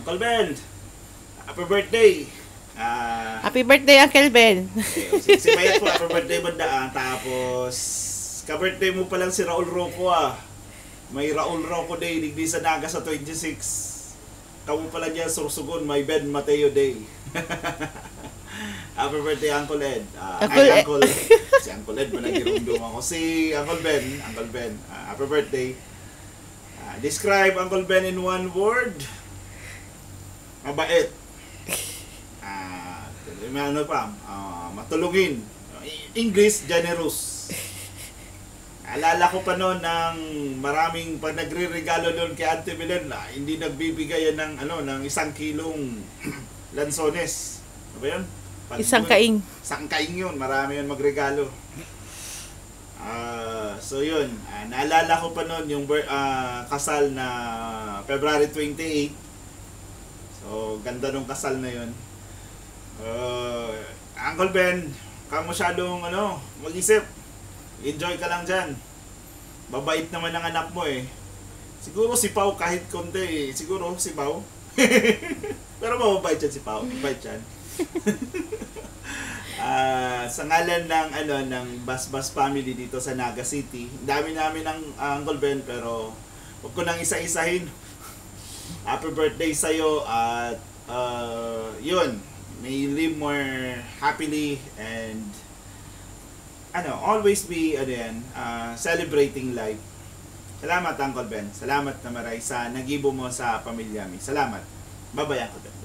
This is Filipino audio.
Uncle Ben, happy birthday! Happy birthday, Uncle Ben. Si Mayat po, happy birthday banda. Tapos, ka-birthday mo pa lang si Raul Rocco May Raul Rocco Day, digdi sa Naga sa 26. Kamu pala niya sursugon, may Ben Mateo Day. Happy birthday, Uncle Ed. Si Uncle Ed, managirundong ako. Si Uncle Ben, happy birthday. Describe Uncle Ben in one word. Mabait. Matulungin. English, generous. Alala ko pa noon ng maraming pag nagre-regalo doon kay Auntie Belen, hindi nagbibigay yan ng 1 kilong lansones. Ano ba yun? Isang kaing. Isang kaing yun. Marami yun magregalo. So yun. Naalala ko pa noon yung kasal na February 28. So ganda nung kasal na yun. Uncle Ben, kang masyadong mag-isip. Enjoy ka lang dyan. Babait naman ang anak mo eh. Siguro si Pao kahit konti eh. Siguro si Pao. Pero mababait yan si Pao. Mabait yan. Sa ngalan ng Basbas family dito sa Naga City. Dami namin ng Uncle Ben pero huwag ko nang isa-isahin. Happy birthday sa'yo at yun. May you live more happily and always be celebrating life. Salamat Uncle Ben. Salamat na maray sa nagibo mo sa pamilya mi. Salamat. Bye-bye Uncle Ben.